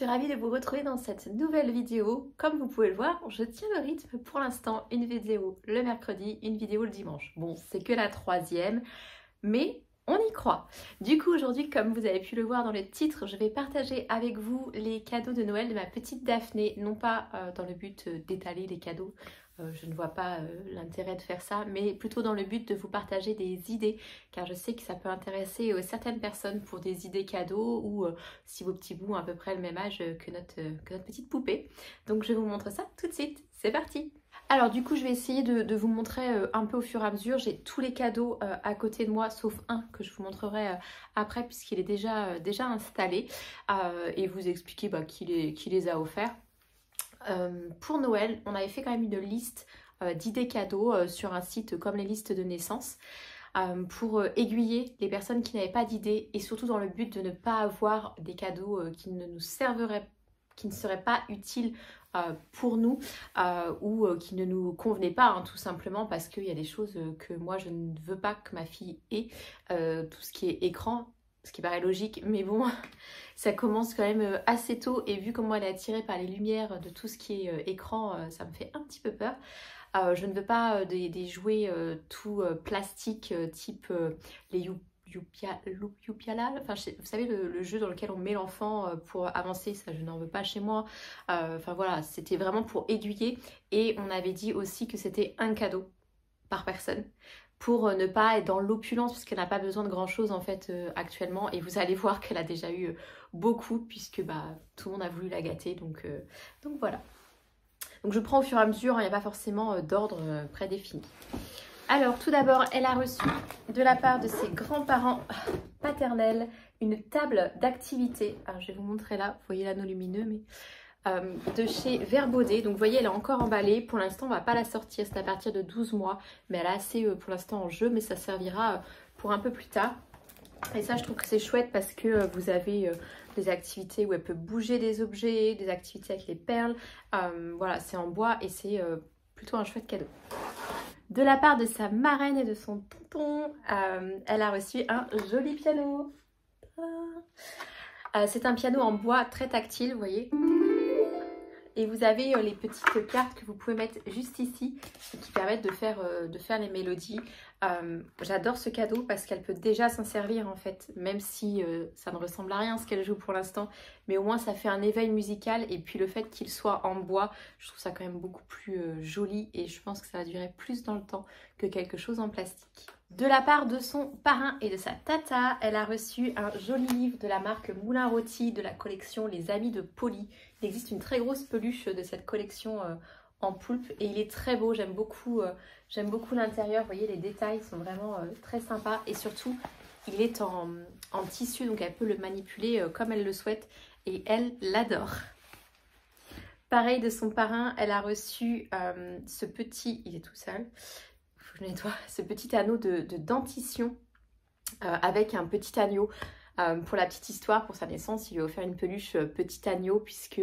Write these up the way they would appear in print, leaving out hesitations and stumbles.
ravie de vous retrouver dans cette nouvelle vidéo. Comme vous pouvez le voir, je tiens le rythme pour l'instant. Une vidéo le mercredi, une vidéo le dimanche. Bon, c'est que la troisième, mais on y croit. Du coup, aujourd'hui, comme vous avez pu le voir dans le titre, je vais partager avec vous les cadeaux de Noël de ma petite Daphné. Non pas dans le but d'étaler les cadeaux, je ne vois pas l'intérêt de faire ça, mais plutôt dans le but de vous partager des idées, car je sais que ça peut intéresser certaines personnes pour des idées cadeaux ou si vos petits bouts ont à peu près le même âge que notre petite poupée. Donc je vous montre ça tout de suite, c'est parti! Alors du coup je vais essayer de vous montrer un peu au fur et à mesure. J'ai tous les cadeaux à côté de moi sauf un que je vous montrerai après puisqu'il est déjà installé et vous expliquer qui les a offerts. Pour Noël, on avait fait quand même une liste d'idées cadeaux sur un site comme les listes de naissance pour aiguiller les personnes qui n'avaient pas d'idées et surtout dans le but de ne pas avoir des cadeaux qui ne nous qui ne seraient pas utiles pour nous ou qui ne nous convenaient pas, hein, tout simplement parce qu'il y a des choses que moi je ne veux pas que ma fille ait, tout ce qui est écran. Ce qui paraît logique, mais bon, ça commence quand même assez tôt et vu comment elle est attirée par les lumières de tout ce qui est écran, ça me fait un petit peu peur. Je ne veux pas des jouets tout plastiques type les Youpiala, enfin, vous savez le jeu dans lequel on met l'enfant pour avancer, ça je n'en veux pas chez moi. Enfin voilà, c'était vraiment pour aiguiller et on avait dit aussi que c'était un cadeau par personne, pour ne pas être dans l'opulence parce qu'elle n'a pas besoin de grand chose en fait actuellement et vous allez voir qu'elle a déjà eu beaucoup puisque tout le monde a voulu la gâter donc voilà. Donc je prends au fur et à mesure, il n'y a pas forcément d'ordre prédéfini. Alors tout d'abord elle a reçu de la part de ses grands-parents paternels une table d'activité. Alors je vais vous montrer là, vous voyez l'anneau lumineux mais... de chez Verbaudet. Donc vous voyez elle est encore emballée, pour l'instant on va pas la sortir, c'est à partir de 12 mois mais elle a assez pour l'instant en jeu mais ça servira pour un peu plus tard. Et ça je trouve que c'est chouette parce que vous avez des activités où elle peut bouger des objets, des activités avec les perles, voilà c'est en bois et c'est plutôt un chouette cadeau. De la part de sa marraine et de son tonton, elle a reçu un joli piano. C'est un piano en bois très tactile, vous voyez. Et vous avez les petites cartes que vous pouvez mettre juste ici qui permettent de faire les mélodies. J'adore ce cadeau parce qu'elle peut déjà s'en servir en fait, même si ça ne ressemble à rien ce qu'elle joue pour l'instant. Mais au moins ça fait un éveil musical et puis le fait qu'il soit en bois, je trouve ça quand même beaucoup plus joli et je pense que ça va durer plus dans le temps que quelque chose en plastique. De la part de son parrain et de sa tata, elle a reçu un joli livre de la marque Moulin Rôti de la collection Les Amis de Polly. Il existe une très grosse peluche de cette collection en poulpe et il est très beau, j'aime beaucoup l'intérieur, vous voyez les détails sont vraiment très sympas et surtout il est en tissu donc elle peut le manipuler comme elle le souhaite et elle l'adore. Pareil de son parrain, elle a reçu ce petit, il est tout sale, faut que je nettoie, ce petit anneau de dentition avec un petit agneau. Pour la petite histoire, pour sa naissance, il lui a offert une peluche petit agneau puisque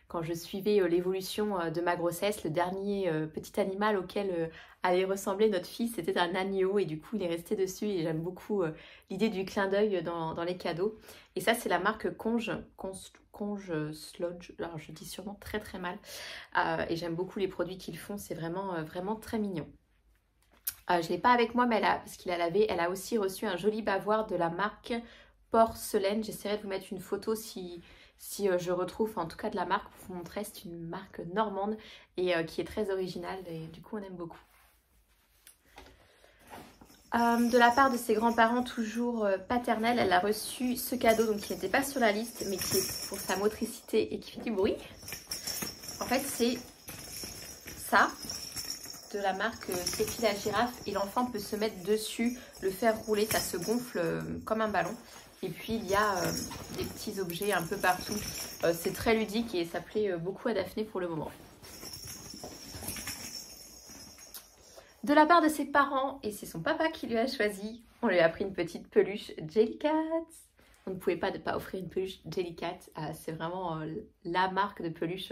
quand je suivais l'évolution de ma grossesse, le dernier petit animal auquel allait ressembler notre fille, c'était un agneau et du coup il est resté dessus et j'aime beaucoup l'idée du clin d'œil dans les cadeaux. Et ça c'est la marque Conge Sludge, alors je dis sûrement très très mal et j'aime beaucoup les produits qu'ils font, c'est vraiment très mignon. Je ne l'ai pas avec moi mais parce qu'il a lavé, elle a aussi reçu un joli bavoir de la marque Porcelaine. J'essaierai de vous mettre une photo si je retrouve, en tout cas de la marque pour vous montrer. C'est une marque normande et qui est très originale et du coup on aime beaucoup. De la part de ses grands-parents toujours paternels, elle a reçu ce cadeau donc qui n'était pas sur la liste mais qui est pour sa motricité et qui fait du bruit. En fait c'est ça de la marque Sophie la girafe et l'enfant peut se mettre dessus, le faire rouler, ça se gonfle comme un ballon. Et puis il y a des petits objets un peu partout. C'est très ludique et ça plaît beaucoup à Daphné pour le moment. De la part de ses parents, et c'est son papa qui lui a choisi, on lui a pris une petite peluche Jellycat. on ne pouvait pas ne pas offrir une peluche Jellycat. C'est vraiment la marque de peluche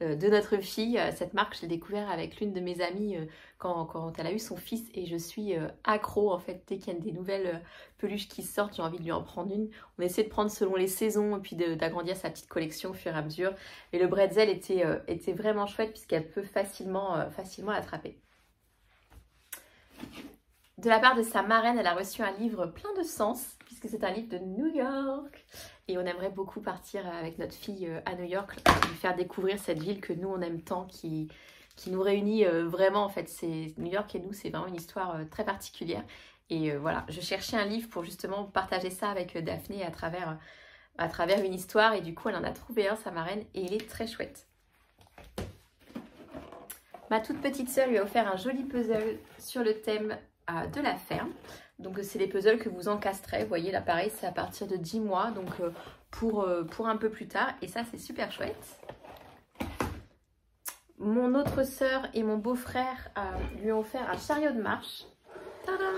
de notre fille. Cette marque, je l'ai découverte avec l'une de mes amies quand elle a eu son fils et je suis accro en fait. Dès qu'il y a des nouvelles peluches qui sortent, j'ai envie de lui en prendre une. On essaie de prendre selon les saisons et puis d'agrandir sa petite collection au fur et à mesure. Et le bretzel était vraiment chouette puisqu'elle peut facilement l'attraper. De la part de sa marraine, elle a reçu un livre plein de sens, puisque c'est un livre de New York. Et on aimerait beaucoup partir avec notre fille à New York, lui faire découvrir cette ville que nous on aime tant, qui nous réunit vraiment en fait. New York et nous, c'est vraiment une histoire très particulière. Et voilà, je cherchais un livre pour justement partager ça avec Daphné à travers une histoire. Et du coup, elle en a trouvé un, sa marraine, et il est très chouette. Ma toute petite sœur lui a offert un joli puzzle sur le thème de la ferme. Donc c'est les puzzles que vous encastrez. Vous voyez là pareil, c'est à partir de 10 mois. Donc pour un peu plus tard. Et ça c'est super chouette. Mon autre sœur et mon beau-frère lui ont offert un chariot de marche. Tadam!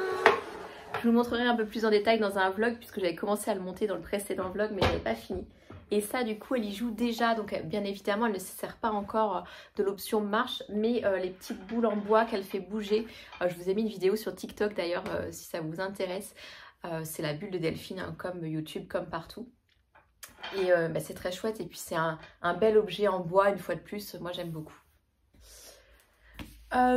Je vous montrerai un peu plus en détail dans un vlog puisque j'avais commencé à le monter dans le précédent vlog mais je n'avais pas fini. Et ça du coup elle y joue déjà, donc bien évidemment elle ne se sert pas encore de l'option marche, mais les petites boules en bois qu'elle fait bouger, je vous ai mis une vidéo sur TikTok d'ailleurs si ça vous intéresse, c'est la bulle de Delphine hein, comme YouTube, comme partout. Et c'est très chouette et puis c'est un bel objet en bois une fois de plus, moi j'aime beaucoup.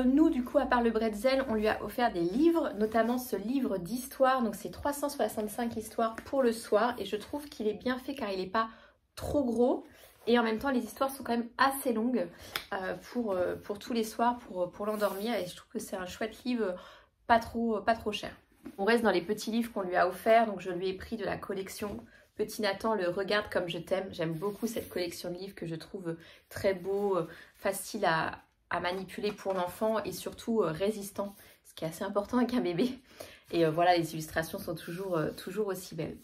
Nous du coup à part le bretzel on lui a offert des livres, notamment ce livre d'histoire, donc c'est 365 histoires pour le soir et je trouve qu'il est bien fait car il n'est pas trop gros et en même temps les histoires sont quand même assez longues pour tous les soirs pour l'endormir et je trouve que c'est un chouette livre pas trop cher. On reste dans les petits livres qu'on lui a offerts, donc je lui ai pris de la collection Petit Nathan le Regarde comme je t'aime. J'aime beaucoup cette collection de livres que je trouve très beau, facile à manipuler pour l'enfant et surtout résistant, ce qui est assez important avec un bébé. Et voilà, les illustrations sont toujours aussi belles.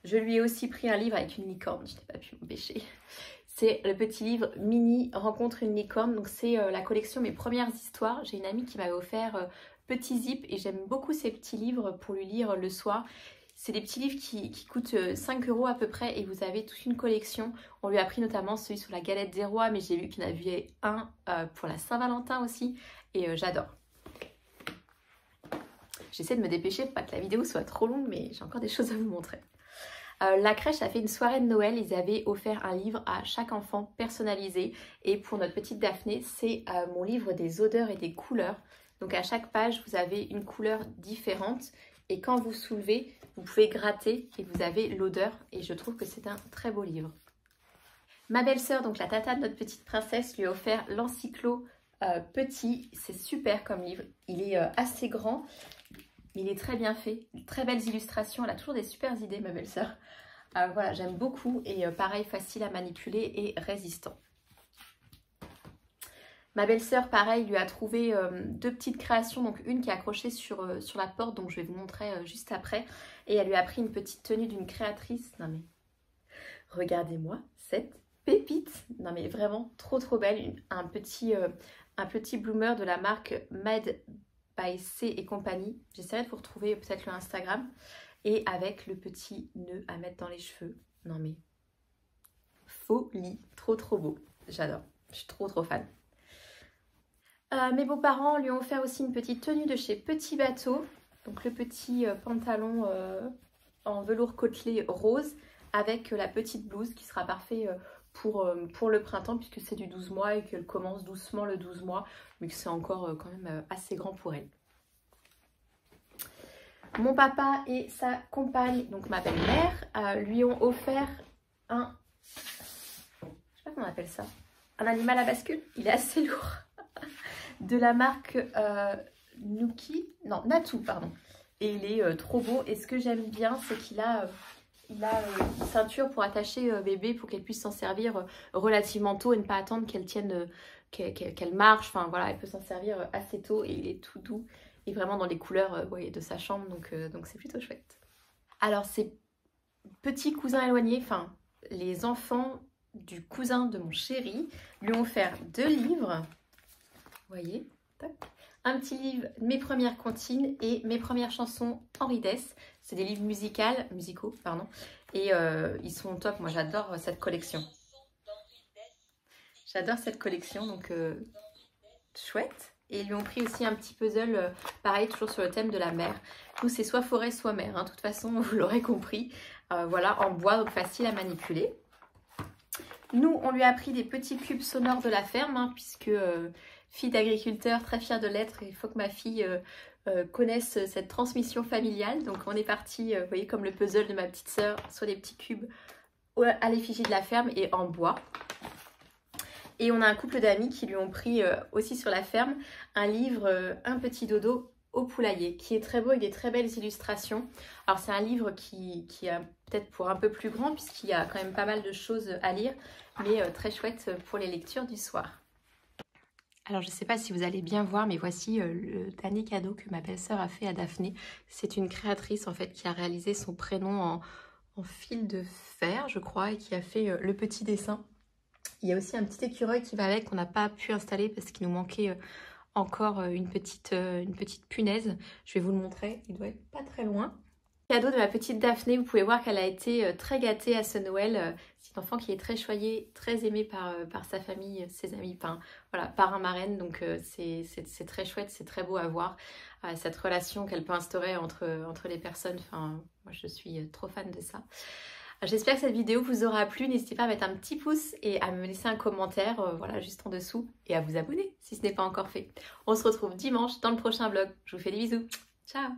Je lui ai aussi pris un livre avec une licorne, je n'ai pas pu m'empêcher. C'est le petit livre Mini Rencontre une licorne, donc c'est la collection Mes premières histoires. J'ai une amie qui m'avait offert Petit Zip et j'aime beaucoup ces petits livres pour lui lire le soir. C'est des petits livres qui coûtent 5 € à peu près et vous avez toute une collection. On lui a pris notamment celui sur la galette des rois, mais j'ai vu qu'il y en avait un pour la Saint-Valentin aussi et j'adore. J'essaie de me dépêcher pour pas que la vidéo soit trop longue, mais j'ai encore des choses à vous montrer. La crèche a fait une soirée de Noël, ils avaient offert un livre à chaque enfant personnalisé et pour notre petite Daphné, c'est mon livre des odeurs et des couleurs. Donc à chaque page, vous avez une couleur différente et quand vous soulevez, vous pouvez gratter et vous avez l'odeur et je trouve que c'est un très beau livre. Ma belle-sœur, donc la tata de notre petite princesse, lui a offert l'encyclo petit. C'est super comme livre, il est assez grand, mais il est très bien fait, très belles illustrations, elle a toujours des super idées ma belle-sœur. Voilà, j'aime beaucoup et pareil, facile à manipuler et résistant. Ma belle-sœur, pareil, lui a trouvé deux petites créations, donc une qui est accrochée sur la porte, donc je vais vous montrer juste après. Et elle lui a pris une petite tenue d'une créatrice. Non mais, regardez-moi cette pépite. Non mais vraiment trop belle. Un petit bloomer de la marque Made by C et compagnie. J'essaierai de vous retrouver peut-être le Instagram. Et avec le petit nœud à mettre dans les cheveux. Non mais, folie. Trop beau. J'adore. Je suis trop fan. Mes beaux-parents lui ont offert aussi une petite tenue de chez Petit Bateau, donc le petit pantalon en velours côtelé rose avec la petite blouse qui sera parfait pour le printemps puisque c'est du 12 mois et qu'elle commence doucement le 12 mois mais que c'est encore quand même assez grand pour elle. Mon papa et sa compagne, donc ma belle-mère, lui ont offert un, je sais pas comment on appelle ça, un animal à bascule, il est assez lourd. De la marque Natu, pardon. Et il est trop beau. Et ce que j'aime bien, c'est qu'il a, une ceinture pour attacher bébé pour qu'elle puisse s'en servir relativement tôt et ne pas attendre qu'elle tienne, qu'elle marche. Enfin voilà, elle peut s'en servir assez tôt et il est tout doux. Et vraiment dans les couleurs de sa chambre, donc c'est plutôt chouette. Alors ces petits cousins éloignés, enfin les enfants du cousin de mon chéri, lui ont offert 2 livres. Vous voyez, un petit livre, mes premières comptines et mes premières chansons Henri Dess. C'est des livres musicaux, pardon. Et ils sont top, moi j'adore cette collection. J'adore cette collection, donc chouette. Et ils lui ont pris aussi un petit puzzle, pareil, toujours sur le thème de la mer. Nous, c'est soit forêt, soit mer. Hein. De toute façon, vous l'aurez compris. Voilà, en bois, donc facile à manipuler. Nous, on lui a pris des petits cubes sonores de la ferme, hein, puisque fille d'agriculteur, très fière de l'être, il faut que ma fille connaisse cette transmission familiale. Donc, on est parti, vous voyez, comme le puzzle de ma petite sœur, sur des petits cubes à l'effigie de la ferme et en bois. Et on a un couple d'amis qui lui ont pris aussi sur la ferme un livre, Un petit dodo au poulailler, qui est très beau, avec des très belles illustrations. Alors c'est un livre qui a peut-être pour un peu plus grand, puisqu'il y a quand même pas mal de choses à lire, mais très chouette pour les lectures du soir. Alors je ne sais pas si vous allez bien voir, mais voici le dernier cadeau que ma belle-sœur a fait à Daphné. C'est une créatrice en fait qui a réalisé son prénom en fil de fer, je crois, et qui a fait le petit dessin. Il y a aussi un petit écureuil qui va avec, qu'on n'a pas pu installer parce qu'il nous manquait encore une petite punaise. Je vais vous le montrer, il doit être pas très loin. Cadeau de ma petite Daphné, vous pouvez voir qu'elle a été très gâtée à ce Noël. C'est une enfant qui est très choyée, très aimée par sa famille, ses amis, enfin voilà, parrain, marraine. Donc c'est très chouette, c'est très beau à voir. Cette relation qu'elle peut instaurer entre les personnes, enfin moi je suis trop fan de ça. J'espère que cette vidéo vous aura plu. N'hésitez pas à mettre un petit pouce et à me laisser un commentaire, voilà, juste en dessous. Et à vous abonner si ce n'est pas encore fait. On se retrouve dimanche dans le prochain vlog. Je vous fais des bisous. Ciao!